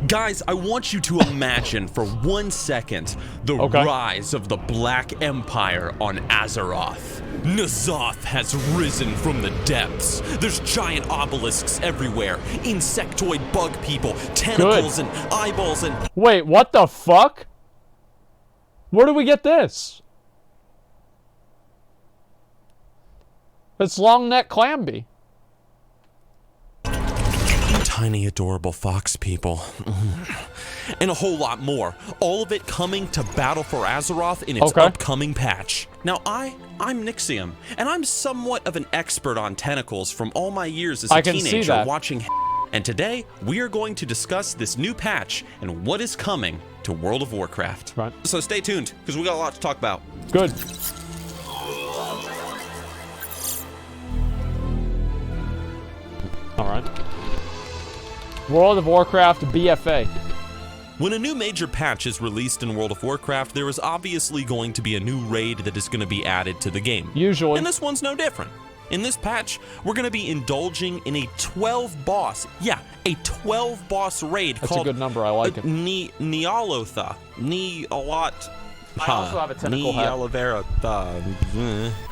Guys, I want you to imagine for 1 second the rise of the Black Empire on Azeroth. Ny'alotha has risen from the depths. There's giant obelisks everywhere, insectoid bug people, tentacles and eyeballs and... Wait, what the fuck? Where do we get this? It's long neck Clamby. Tiny, adorable fox people. And a whole lot more. All of it coming to Battle for Azeroth in its upcoming patch. Now, I'm Nixxiom, and I'm somewhat of an expert on tentacles from all my years as a teenager watching. And today, we are going to discuss this new patch and what is coming to World of Warcraft. Right. So stay tuned, because we got a lot to talk about. Good. All right. World of Warcraft BFA. When a new major patch is released in World of Warcraft, there is obviously going to be a new raid that is going to be added to the game. Usually. And this one's no different. In this patch, we're going to be indulging in a 12-boss, a 12-boss raid called... That's a good number, I like it. Ny'alotha. Ny'alotha. I also have a tentacle hat.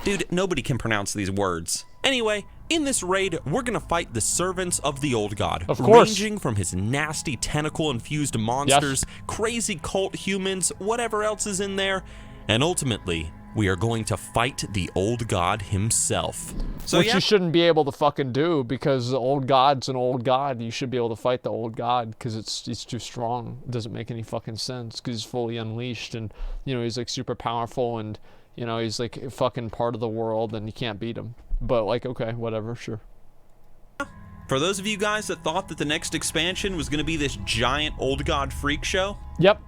Dude, nobody can pronounce these words. Anyway, in this raid, we're gonna fight the servants of the old god. Of course. Ranging from his nasty tentacle-infused monsters, crazy cult humans, whatever else is in there, and ultimately, we are going to fight the old god himself. So which you shouldn't be able to fucking do, because the old god's an old god. You should be able to fight the old god because it's too strong. It doesn't make any fucking sense because he's fully unleashed and, you know, he's like super powerful and, you know, he's like fucking part of the world and you can't beat him. But like, okay, whatever, sure. For those of you guys that thought that the next expansion was going to be this giant old god freak show, yep,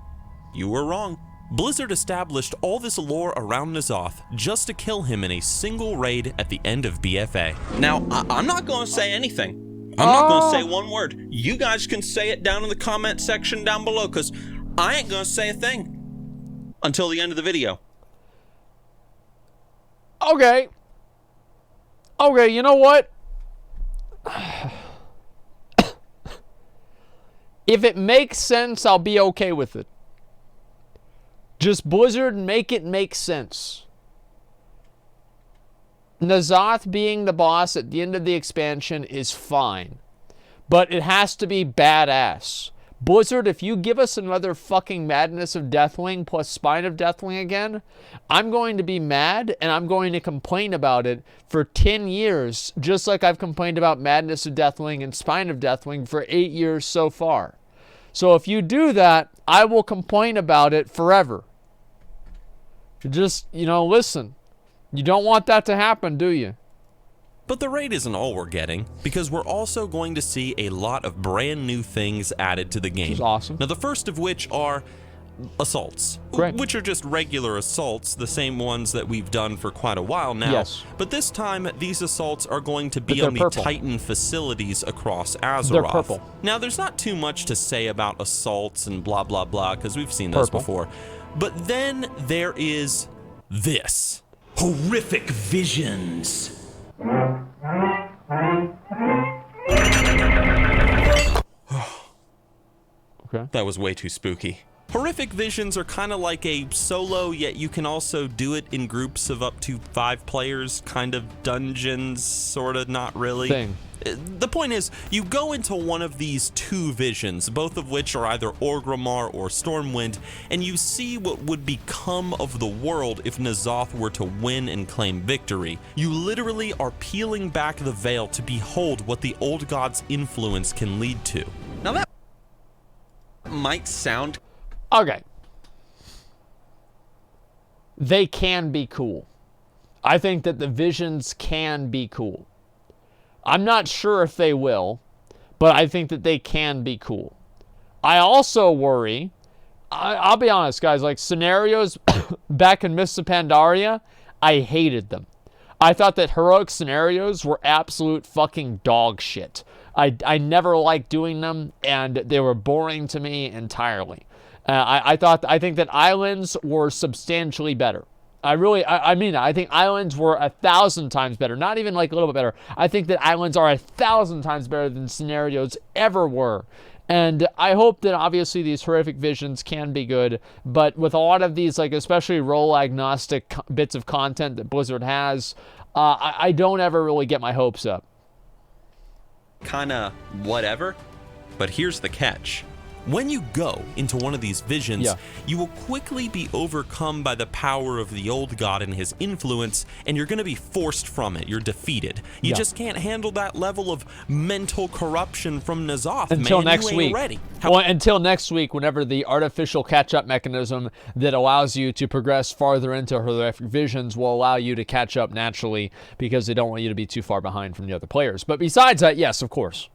you were wrong. Blizzard established all this lore around Ny'alotha just to kill him in a single raid at the end of BFA. Now, I'm not going to say anything. I'm not going to say one word. You guys can say it down in the comment section down below, because I ain't going to say a thing until the end of the video. Okay. Okay, you know what? If it makes sense, I'll be okay with it. Just Blizzard, make it make sense. Ny'alotha being the boss at the end of the expansion is fine. But it has to be badass. Blizzard, if you give us another fucking Madness of Deathwing plus Spine of Deathwing again, I'm going to be mad and I'm going to complain about it for 10 years, just like I've complained about Madness of Deathwing and Spine of Deathwing for 8 years so far. So if you do that, I will complain about it forever. Just, you know, listen. You don't want that to happen, do you? But the raid isn't all we're getting, because we're also going to see a lot of brand new things added to the game. Which is awesome. Now, the first of which are assaults, which are just regular assaults, the same ones that we've done for quite a while now. Yes. But this time, these assaults are going to be on the Titan facilities across Azeroth. They're purple. Now, there's not too much to say about assaults and blah, blah, blah, because we've seen those before. But then there is this. Horrific visions. Okay. That was way too spooky. Horrific visions are kind of like a solo, yet you can also do it in groups of up to 5 players, kind of dungeons, sort of, not really. Thing. The point is, you go into one of these 2 visions, both of which are either Orgrimmar or Stormwind, and you see what would become of the world if Ny'alotha were to win and claim victory. You literally are peeling back the veil to behold what the old god's influence can lead to. Now that might sound... Okay. They can be cool. I think that the visions can be cool. I'm not sure if they will, but I think that they can be cool. I also worry, I'll be honest, guys, like scenarios back in Mists of Pandaria, I hated them. I thought that heroic scenarios were absolute fucking dog shit. I never liked doing them, and they were boring to me entirely. I think that islands were substantially better. I mean, I think islands were 1,000 times better. Not even like a little bit better. I think that islands are 1,000 times better than scenarios ever were. And I hope that obviously these horrific visions can be good, but with a lot of these, like especially role agnostic bits of content that Blizzard has, I don't ever really get my hopes up. Kinda whatever, but here's the catch. When you go into one of these visions, you will quickly be overcome by the power of the old god and his influence, and you're going to be forced from it. You're defeated. You just can't handle that level of mental corruption from Ny'alotha, until man. next You ain't week. Ready. Well, until next week, whenever the artificial catch-up mechanism that allows you to progress farther into horrific visions will allow you to catch up naturally, because they don't want you to be too far behind from the other players. But besides that, yes, of course.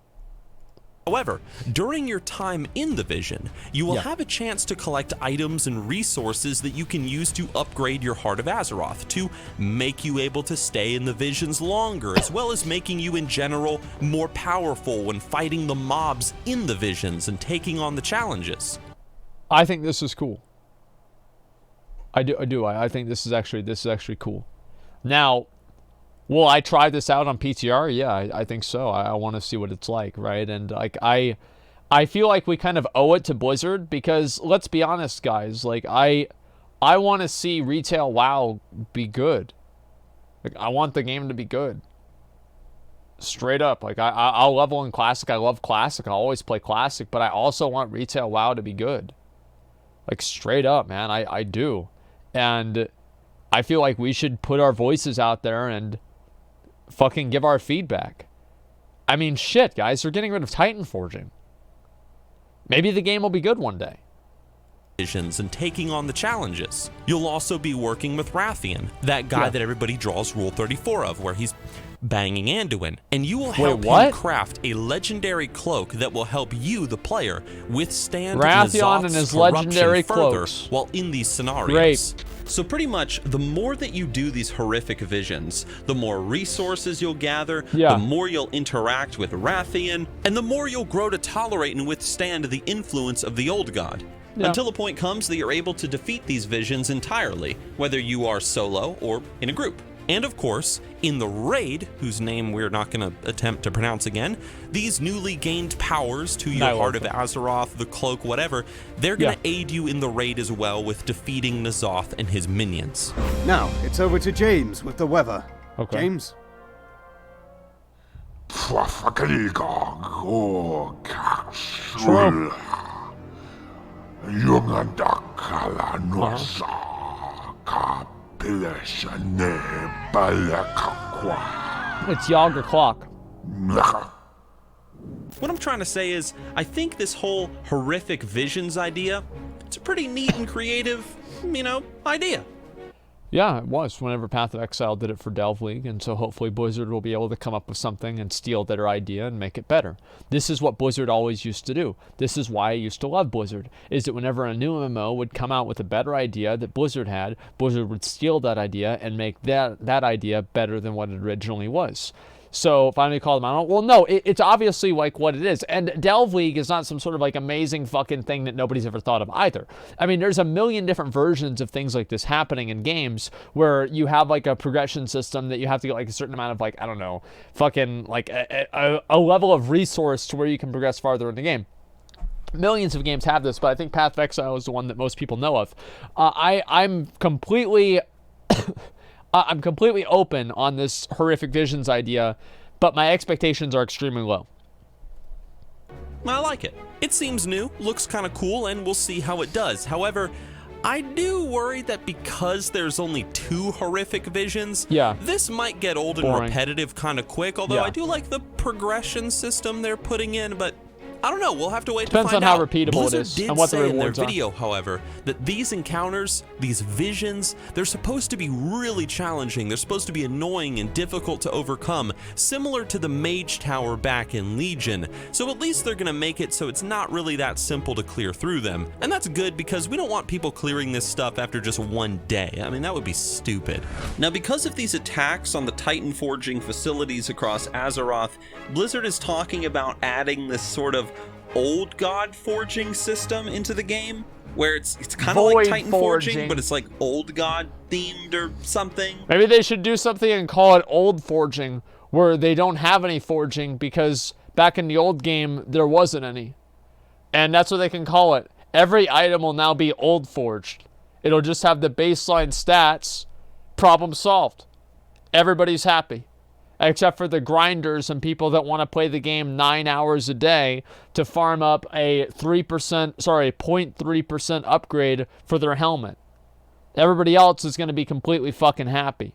However, during your time in the vision, you will have a chance to collect items and resources that you can use to upgrade your Heart of Azeroth, to make you able to stay in the visions longer, as well as making you in general more powerful when fighting the mobs in the visions and taking on the challenges. I think this is cool. I do. I think this is actually cool. Now, will I try this out on PTR? Yeah, I think so. I want to see what it's like, right? And like I feel like we kind of owe it to Blizzard, because let's be honest, guys. Like I want to see retail WoW be good. Like I want the game to be good. Straight up. Like I'll level in Classic. I love Classic. I'll always play Classic, but I also want retail WoW to be good. Like straight up, man. I do. And I feel like we should put our voices out there and fucking give our feedback. I mean, shit, guys, they're getting rid of Titan forging. Maybe the game will be good one day. And taking on the challenges. You'll also be working with Rathian, that guy that everybody draws Rule 34 of, where he's banging Anduin, and you will help him craft a legendary cloak that will help you, the player, withstand Rathian and his legendary cloaks while in these scenarios. Great. So pretty much, the more that you do these horrific visions, the more resources you'll gather, the more you'll interact with Rathian, and the more you'll grow to tolerate and withstand the influence of the old god. Until the point comes that you're able to defeat these visions entirely, whether you are solo or in a group. And of course, in the raid, whose name we're not going to attempt to pronounce again, these newly gained powers to your Heart of Azeroth, the cloak, whatever, they're going to aid you in the raid as well with defeating Ny'alotha and his minions. Now, it's over to James with the weather. Okay. James? It's Yager Clock. What I'm trying to say is, I think this whole horrific visions idea, it's a pretty neat and creative, idea. Yeah, it was whenever Path of Exile did it for Delve League, and so hopefully Blizzard will be able to come up with something and steal their idea and make it better. This is what Blizzard always used to do. This is why I used to love Blizzard, is that whenever a new MMO would come out with a better idea that Blizzard had, Blizzard would steal that idea and make that idea better than what it originally was. So finally called them out. Well, no, it's obviously like what it is. And Delve League is not some sort of like amazing fucking thing that nobody's ever thought of either. I mean, there's a million different versions of things like this happening in games where you have like a progression system that you have to get like a certain amount of like, I don't know, fucking like a level of resource to where you can progress farther in the game. Millions of games have this, but I think Path of Exile is the one that most people know of. I'm completely... I'm completely open on this horrific visions idea, but my expectations are extremely low. I like it. It seems new, looks kind of cool, and we'll see how it does. However, I do worry that because there's only 2 horrific visions, this might get old and repetitive kind of quick, although I do like the progression system they're putting in, but I don't know. We'll have to wait to find out. Depends on how repeatable Blizzard it is did and what the say in their rewards are. video, however, that these encounters, these visions, they're supposed to be really challenging. They're supposed to be annoying and difficult to overcome, similar to the Mage Tower back in Legion. So at least they're going to make it so it's not really that simple to clear through them. And that's good because we don't want people clearing this stuff after just one day. I mean, that would be stupid. Now, because of these attacks on the Titan forging facilities across Azeroth, Blizzard is talking about adding this sort of old god forging system into the game, where it's kind of like Titan forging, but it's like old god themed or something. Maybe they should do something and call it old forging, where they don't have any forging because back in the old game there wasn't any. And that's what they can call it. Every item will now be old forged. It'll just have the baseline stats. Problem solved. Everybody's happy. Except for the grinders and people that want to play the game 9 hours a day to farm up a 0.3% upgrade for their helmet. Everybody else is going to be completely fucking happy.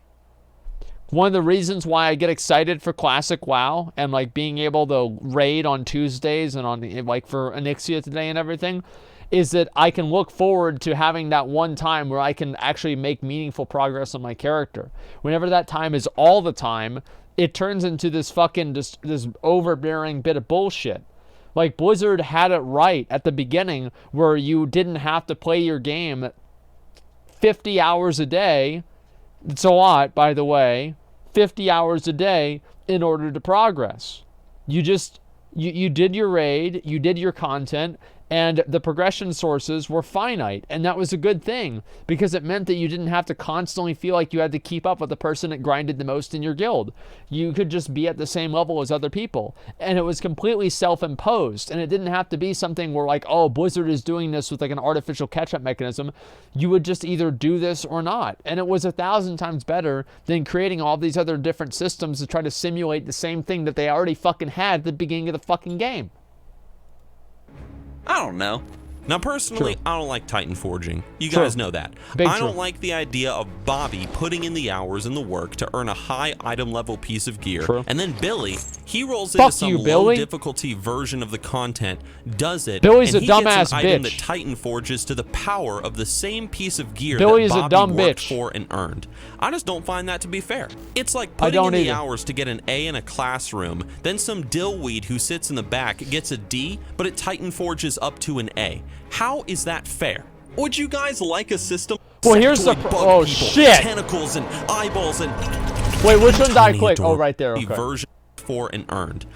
One of the reasons why I get excited for Classic WoW and like being able to raid on Tuesdays and on like for Nixxiom today and everything is that I can look forward to having that one time where I can actually make meaningful progress on my character. Whenever that time is all the time, it turns into this fucking this overbearing bit of bullshit. Like Blizzard had it right at the beginning where you didn't have to play your game 50 hours a day. It's a lot, by the way, 50 hours a day in order to progress. You just, you did your raid, you did your content, and the progression sources were finite. And that was a good thing because it meant that you didn't have to constantly feel like you had to keep up with the person that grinded the most in your guild. You could just be at the same level as other people. And it was completely self-imposed. And it didn't have to be something where like, oh, Blizzard is doing this with like an artificial catch-up mechanism. You would just either do this or not. And it was 1,000 times better than creating all these other different systems to try to simulate the same thing that they already fucking had at the beginning of the fucking game. I don't know. Now, personally, True. I don't like Titan forging. You True. guys know that. Big I don't true. like the idea of Bobby putting in the hours and the work to earn a high item level piece of gear. True. And then Billy, he rolls Fuck into some you, low Billy. difficulty version of the content, does it, Billy's and a he dumbass gets an item bitch. that Titan forges to the power of the same piece of gear Billy that is a Bobby dumb worked bitch. for and earned. I just don't find that to be fair. It's like I putting in don't the either. hours to get an A in a classroom, then some dillweed who sits in the back gets a D, but it Titan forges up to an A. How is that fair? Would you guys like a system? Well, here's the Sectoid bug oh people, shit! tentacles and eyeballs and Wait, which one did I tiny click? Oh, adorable right there. Okay. version for and earned.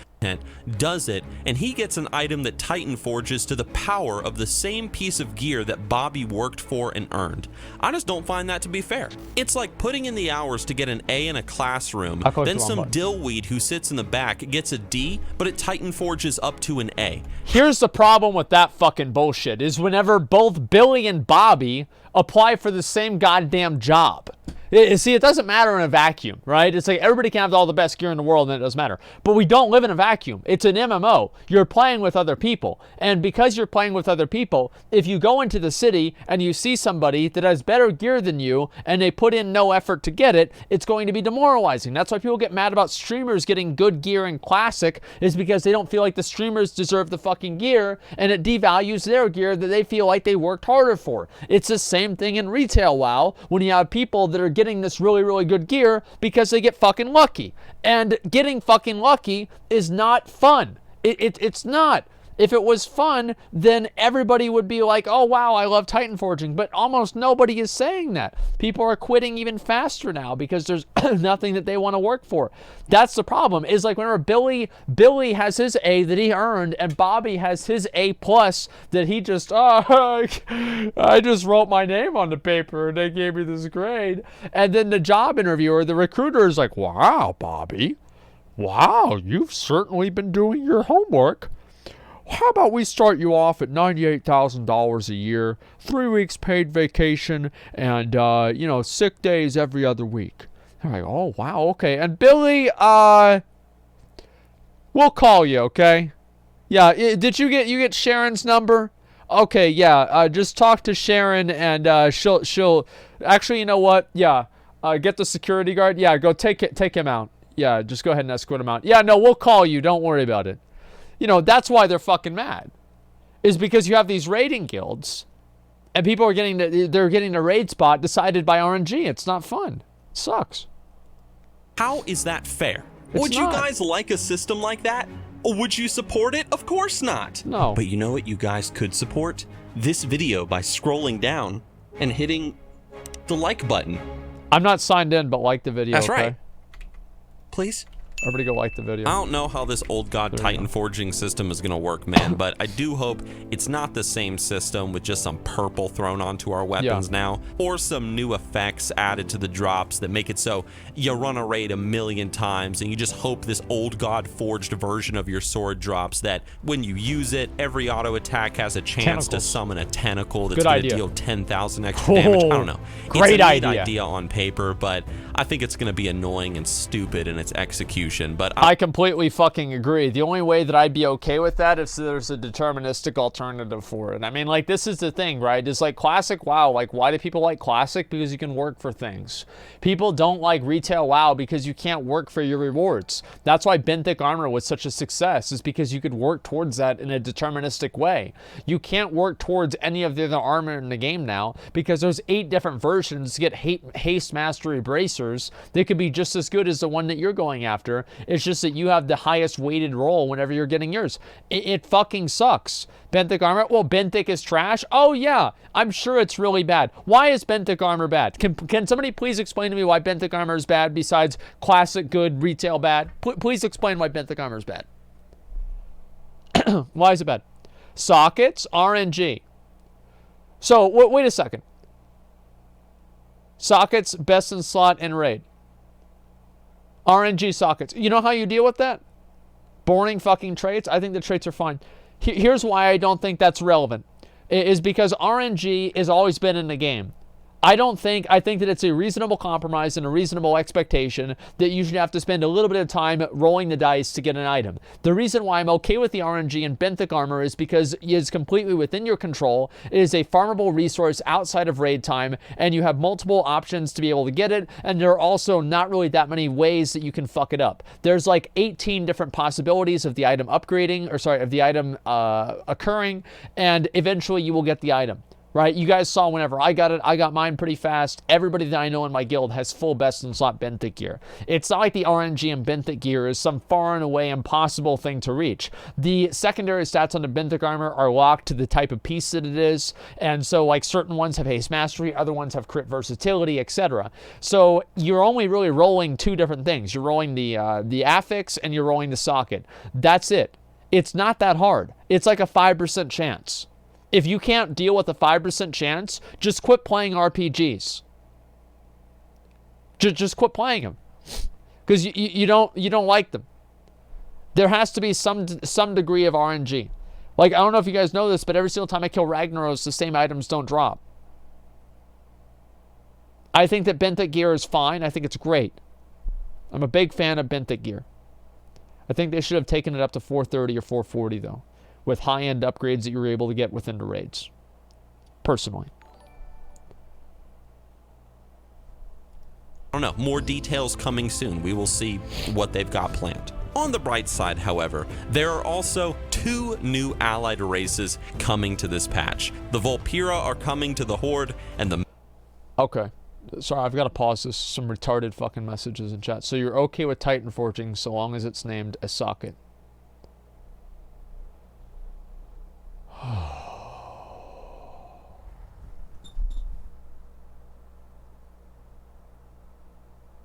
Does it, and he gets an item that Titan forges to the power of the same piece of gear that Bobby worked for and earned. I just don't find that to be fair. It's like putting in the hours to get an A in a classroom, I clicked then the wrong some button. dillweed who sits in the back gets a D, but it Titan forges up to an A. Here's the problem with that fucking bullshit is whenever both Billy and Bobby apply for the same goddamn job. See, it doesn't matter in a vacuum, right? It's like everybody can have all the best gear in the world and it doesn't matter. But we don't live in a vacuum. It's an MMO. You're playing with other people. And because you're playing with other people, if you go into the city and you see somebody that has better gear than you and they put in no effort to get it, it's going to be demoralizing. That's why people get mad about streamers getting good gear in Classic is because they don't feel like the streamers deserve the fucking gear and it devalues their gear that they feel like they worked harder for. It's the same thing in retail WoW when you have people that are getting this really, really good gear because they get fucking lucky. And getting fucking lucky is not fun. It's not. If it was fun, then everybody would be like, oh, wow, I love Titan forging. But almost nobody is saying that. People are quitting even faster now because there's nothing that they want to work for. That's the problem. Is like whenever Billy has his A that he earned and Bobby has his A+ that he just, I just wrote my name on the paper and they gave me this grade. And then the job interviewer, the recruiter is like, wow, Bobby. Wow, you've certainly been doing your homework. How about we start you off at $98,000 a year, 3 weeks paid vacation, and, sick days every other week. They're like, oh, wow, okay. And Billy, we'll call you, okay? Yeah, did you get Sharon's number? Okay, yeah, just talk to Sharon and she'll, actually, you know what? Yeah, get the security guard. Yeah, go take him out. Yeah, just go ahead and escort him out. Yeah, no, we'll call you. Don't worry about it. That's why they're fucking mad. Is because you have these raiding guilds and people are getting a raid spot decided by RNG. It's not fun. It sucks. How is that fair? It's Would not. you guys like a system like that? Or would you support it? Of course not. No. But you know what you guys could support? This video by scrolling down and hitting the like button. I'm not signed in, but like the video. That's okay? right. Please. Everybody go like the video. I don't know how this old god Titan forging system is going to work, man, but I do hope it's not the same system with just some purple thrown onto our weapons now, or some new effects added to the drops that make it so you run a raid 1,000,000 times and you just hope this old god forged version of your sword drops that when you use it, every auto attack has a chance to summon a tentacle that's going to deal 10,000 extra damage. I don't know. Great it's a neat idea on paper, but I think it's going to be annoying and stupid in its execution. But I completely fucking agree. The only way that I'd be okay with that is there's a deterministic alternative for it. I mean, like, this is the thing, right? It's like Classic WoW. Like, why do people like Classic? Because you can work for things. People don't like retail WoW because you can't work for your rewards. That's why Benthic Armor was such a success, is because you could work towards that in a deterministic way. You can't work towards any of the other armor in the game now because there's 8 different versions to get haste mastery bracers. They could be just as good as the one that you're going after. It's just that you have the highest weighted roll whenever you're getting yours. It fucking sucks. Benthic Armor, well, Benthic is trash. Oh yeah, I'm sure it's really bad. Why is Benthic Armor bad? Can somebody please explain to me why Benthic Armor is bad besides classic good, retail bad? Please explain why Benthic Armor is bad. Why is it bad? Sockets, RNG. So, wait a second. Sockets, best in slot and raid. RNG sockets. You know how you deal with that? Boring fucking traits? I think the traits are fine. Here's why I don't think that's relevant. Is because RNG has always been in the game. I think that it's a reasonable compromise and a reasonable expectation that you should have to spend a little bit of time rolling the dice to get an item. The reason why I'm okay with the RNG and Benthic Armor is because it is completely within your control. It is a farmable resource outside of raid time, and you have multiple options to be able to get it, and there are also not really that many ways that you can fuck it up. There's like 18 different possibilities of the item upgrading, or sorry, of the item occurring, and eventually you will get the item. Right? You guys saw whenever I got it, I got mine pretty fast. Everybody that I know in my guild has full best in slot Benthic gear. It's not like the RNG and Benthic gear is some far and away impossible thing to reach. The secondary stats on the Benthic Armor are locked to the type of piece that it is, and so like certain ones have haste mastery, other ones have crit versatility, etc. So you're only really rolling 2 different things. You're rolling the affix and you're rolling the socket. That's it. It's not that hard. It's like a 5% chance. If you can't deal with a 5% chance, just quit playing RPGs. Just quit playing them, because you don't like them. There has to be some degree of RNG. Like, I don't know if you guys know this, but every single time I kill Ragnaros, the same items don't drop. I think that Benthic gear is fine. I think it's great. I'm a big fan of Benthic gear. I think they should have taken it up to 430 or 440 though, with high-end upgrades that you were able to get within the raids. Personally. I don't know. More details coming soon. We will see what they've got planned. On the bright side, however, there are also 2 new allied races coming to this patch. The Vulpera are coming to the Horde, and the... Okay. Sorry, I've got to pause this. Some retarded fucking messages in chat. So you're okay with Titan forging so long as it's named a socket?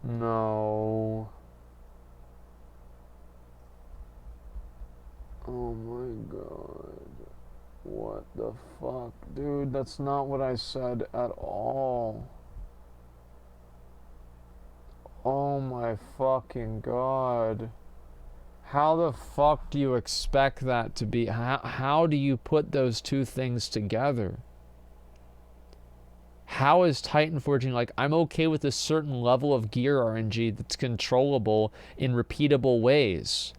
No. Oh my god. What the fuck? Dude, that's not what I said at all. Oh my fucking god. How the fuck do you expect that to be? How do you put those 2 things together? How is Titan forging like, I'm okay with a certain level of gear RNG that's controllable in repeatable ways?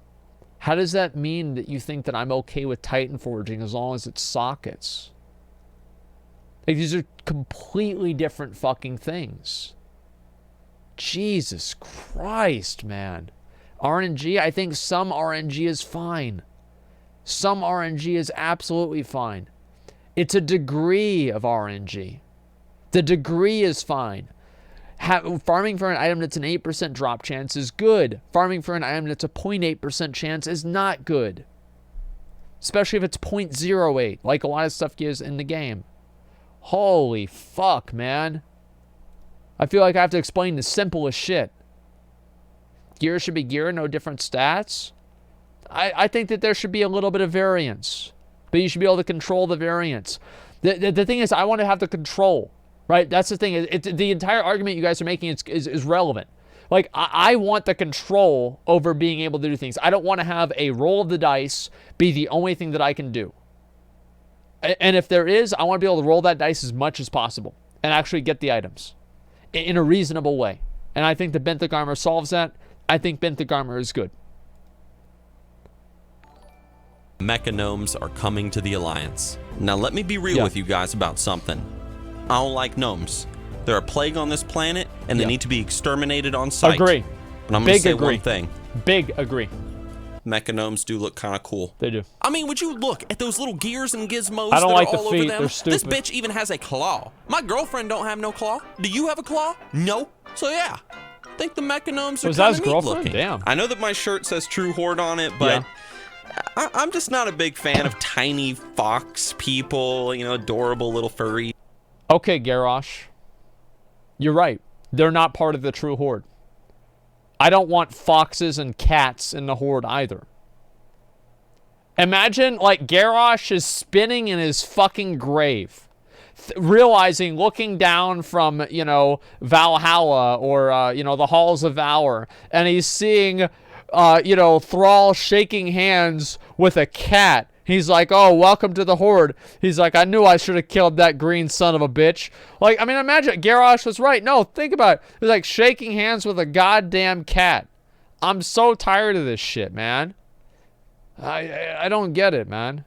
How does that mean that you think that I'm okay with Titan forging as long as it's sockets? Like, these are completely different fucking things. Jesus Christ, man. RNG, I think some RNG is fine. Some RNG is absolutely fine. It's a degree of RNG. The degree is fine. Farming for an item that's an 8% drop chance is good. Farming for an item that's a 0.8% chance is not good. Especially if it's 0.08, like a lot of stuff gives in the game. Holy fuck, man. I feel like I have to explain the simplest shit. Gear should be gear, no different stats. I think that there should be a little bit of variance, but you should be able to control the variance. The thing is, I want to have the control, right? That's the thing. The entire argument you guys are making is relevant. Like, I want the control over being able to do things. I don't want to have a roll of the dice be the only thing that I can do. And if there is, I want to be able to roll that dice as much as possible and actually get the items in a reasonable way. And I think the Benthic Armor solves that. I think Benthic Armor is good. Mechagnomes are coming to the Alliance. Now let me be real with you guys about something. I don't like gnomes. They're a plague on this planet, and they need to be exterminated on sight. Agree. But I'm going to say one thing. Big agree. Mechagnomes do look kind of cool. They do. I mean, would you look at those little gears and gizmos I don't that like are the all feet. over them? They're stupid. This bitch even has a claw. My girlfriend don't have no claw. Do you have a claw? No. So yeah, I think the Mechagnomes are kind of neat looking. Damn. I know that my shirt says True Horde on it, but I'm just not a big fan of tiny fox people, you know, adorable little furry. Okay, Garrosh. You're right. They're not part of the True Horde. I don't want foxes and cats in the Horde either. Imagine, like, Garrosh is spinning in his fucking grave, realizing, looking down from, you know, Valhalla or, you know, the Halls of Valor, and he's seeing, you know, Thrall shaking hands with a cat. He's like, oh, welcome to the Horde. He's like, I knew I should have killed that green son of a bitch. Like, I mean, imagine, Garrosh was right. No, think about it. He's like shaking hands with a goddamn cat. I'm so tired of this shit, man. I don't get it, man.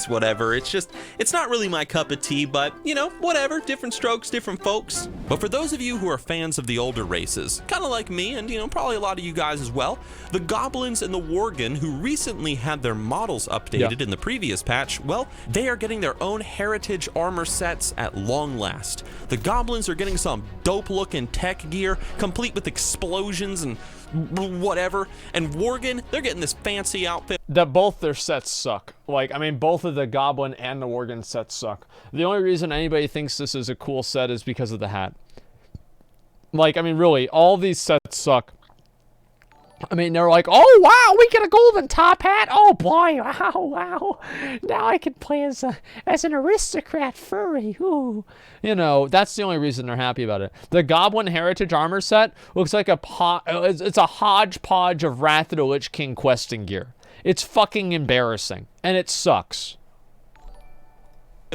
Whatever. It's not really my cup of tea, but, you know, whatever. Different strokes, different folks. But for those of you who are fans of the older races, kind of like me and, you know, probably a lot of you guys as well, the Goblins and the Worgen, who recently had their models updated in the previous patch, well, they are getting their own heritage armor sets at long last. The Goblins are getting some dope-looking tech gear, complete with explosions and whatever, and Worgen, they're getting this fancy outfit. That both their sets suck. Like, I mean, both of the Goblin and the Worgen sets suck. The only reason anybody thinks this is a cool set is because of the hat. Like, I mean, really, all these sets suck. I mean, they're like, oh, wow, we get a golden top hat. Oh, boy, wow. Now I can play as an aristocrat furry. Ooh. You know, that's the only reason they're happy about it. The Goblin Heritage Armor set looks like it's a hodgepodge of Wrath of the Lich King questing gear. It's fucking embarrassing, and it sucks.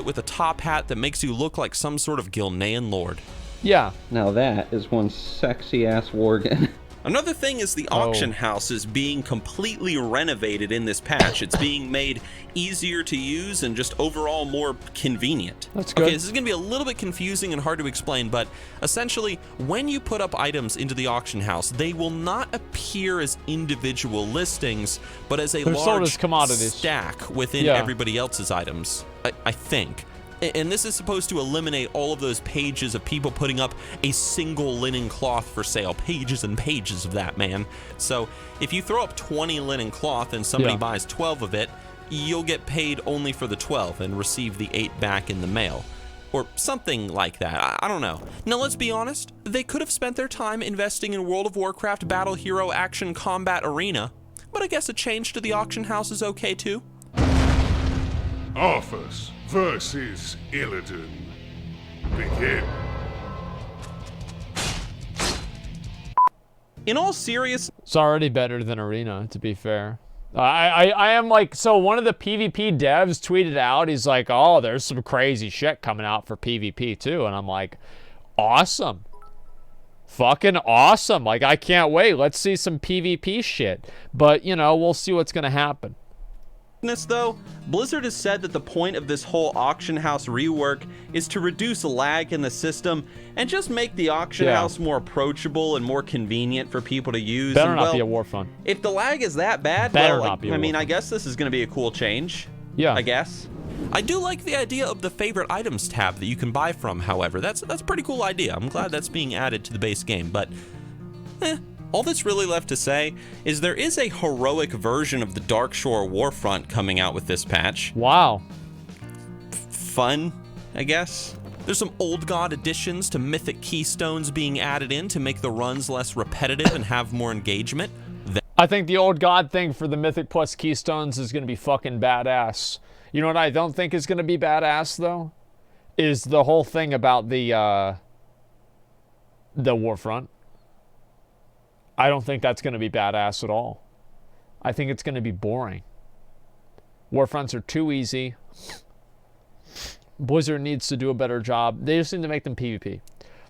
With a top hat that makes you look like some sort of Gilnean lord. Yeah. Now that is one sexy-ass Worgen. Another thing is the auction house is being completely renovated in this patch. It's being made easier to use and just overall more convenient. That's good. Okay, this is going to be a little bit confusing and hard to explain, but essentially, when you put up items into the auction house, they will not appear as individual listings, but as a large stack within everybody else's items, I think. And this is supposed to eliminate all of those pages of people putting up a single linen cloth for sale. Pages and pages of that, man. So if you throw up 20 linen cloth and somebody buys 12 of it, you'll get paid only for the 12 and receive the 8 back in the mail. Or something like that. I don't know. Now, let's be honest. They could have spent their time investing in World of Warcraft Battle Hero Action Combat Arena. But I guess a change to the auction house is okay, too. Arthas versus Illidan. Begin. In all seriousness, it's already better than Arena, to be fair. I am like, so one of the PvP devs tweeted out, he's like, oh, there's some crazy shit coming out for PvP too. And I'm like, awesome. Fucking awesome. Like, I can't wait. Let's see some PvP shit. But, you know, we'll see what's going to happen. Though, Blizzard has said that the point of this whole auction house rework is to reduce lag in the system and just make the auction house more approachable and more convenient for people to use. Better not be a war fund. If the lag is that bad, I guess this is going to be a cool change. Yeah. I guess. I do like the idea of the favorite items tab that you can buy from, however. That's a pretty cool idea. I'm glad that's being added to the base game, but all that's really left to say is there is a heroic version of the Darkshore Warfront coming out with this patch. Wow. Fun, I guess. There's some old god additions to mythic keystones being added in to make the runs less repetitive and have more engagement. I think the old god thing for the mythic plus keystones is going to be fucking badass. You know what I don't think is going to be badass, though? Is the whole thing about the Warfront. I don't think that's going to be badass at all. I think it's going to be boring. Warfronts are too easy. Blizzard needs to do a better job. They just need to make them PvP.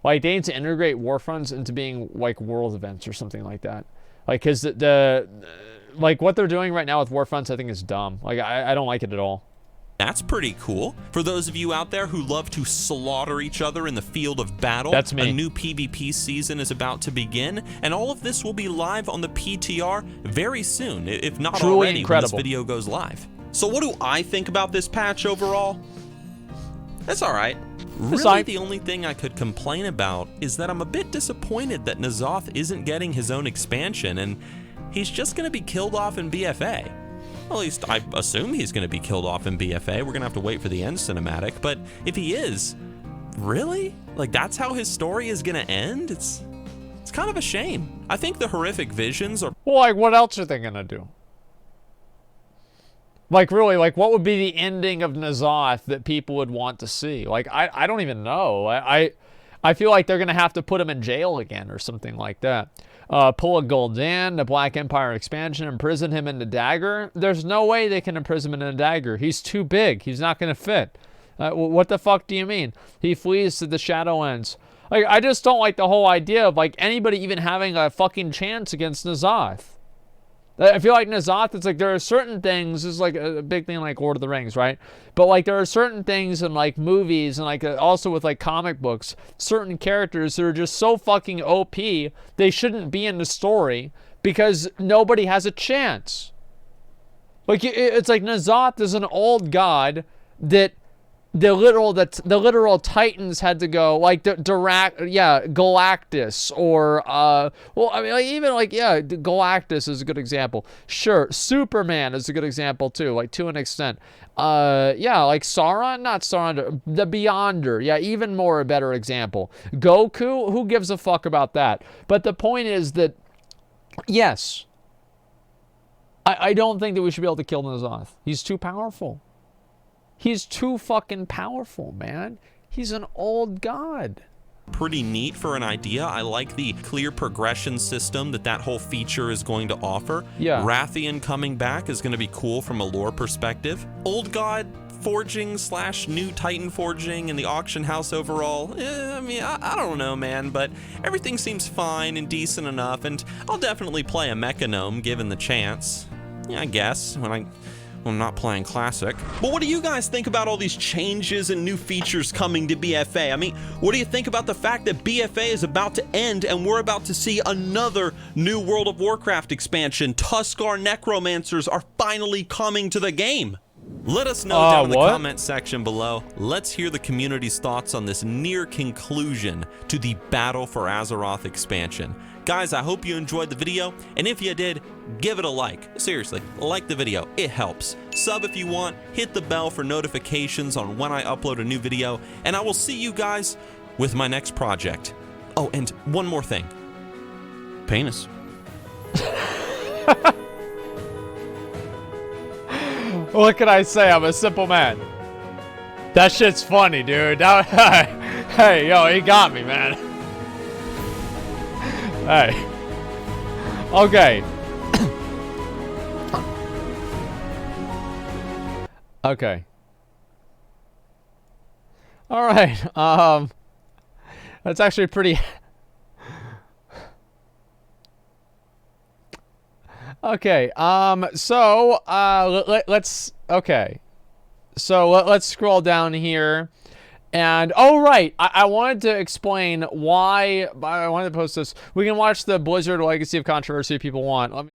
Like, they need to integrate Warfronts into being, like, world events or something like that. Like, because like, what they're doing right now with Warfronts, I think is dumb. Like, I don't like it at all. That's pretty cool. For those of you out there who love to slaughter each other in the field of battle, that's me. A new PvP season is about to begin, and all of this will be live on the PTR very soon, if not Truly already incredible. when this video goes live. So what do I think about this patch overall? That's all right. Really, the only thing I could complain about is that I'm a bit disappointed that Ny'alotha isn't getting his own expansion, and he's just going to be killed off in BFA. Well, at least I assume he's going to be killed off in BFA. We're going to have to wait for the end cinematic, but if he is, really? Like, that's how his story is going to end? It's kind of a shame. I think the horrific visions are... Well, like, what else are they going to do? Like, really, like, what would be the ending of Ny'alotha that people would want to see? Like, I don't even know. I feel like they're going to have to put him in jail again or something like that. Pull a Gul'dan, the Black Empire expansion, imprison him in the dagger. There's no way they can imprison him in a dagger. He's too big. He's not going to fit. What the fuck do you mean? He flees to the Shadowlands. Like, I just don't like the whole idea of, like, anybody even having a fucking chance against Ny'alotha. I feel like Ny'alotha, it's like there are certain things, this is like a big thing like Lord of the Rings, right? But like there are certain things in like movies and like also with like comic books, certain characters that are just so fucking OP, they shouldn't be in the story because nobody has a chance. Like it's like Ny'alotha is an old god that the literal titans had to go, like Galactus or well, I mean, like, even like, yeah, Galactus is a good example. Sure, Superman is a good example too, like to an extent. Yeah, like Sauron, not Sauron, the Beyonder, yeah, even more a better example. Goku, who gives a fuck about that? But the point is that yes, I don't think that we should be able to kill Ny'alotha. He's too powerful. He's too fucking powerful, man. He's an old god. Pretty neat for an idea. I like the clear progression system that whole feature is going to offer. Yeah. Rathian coming back is going to be cool from a lore perspective. Old god forging / new titan forging in the auction house overall. I mean, I don't know, man, but everything seems fine and decent enough, and I'll definitely play a Mechanome given the chance. Yeah, I guess, when I'm not playing Classic. But what do you guys think about all these changes and new features coming to BFA? I mean, what do you think about the fact that BFA is about to end and we're about to see another new World of Warcraft expansion? Tuskar Necromancers are finally coming to the game. Let us know down in the comment section below. Let's hear the community's thoughts on this near conclusion to the Battle for Azeroth expansion. Guys, I hope you enjoyed the video, and if you did, give it a like. Seriously, like the video, it helps. Sub if you want, hit the bell for notifications on when I upload a new video, and I will see you guys with my next project. Oh, and one more thing. Penis. What can I say? I'm a simple man. That shit's funny, dude. Hey, yo, he got me, man. Hey. Okay. Okay. All right. That's actually pretty... Okay, so, let's, okay. So, let's scroll down here, and, oh, right, I wanted to explain why, I wanted to post this. We can watch the Blizzard Legacy of Controversy if people want. Let me...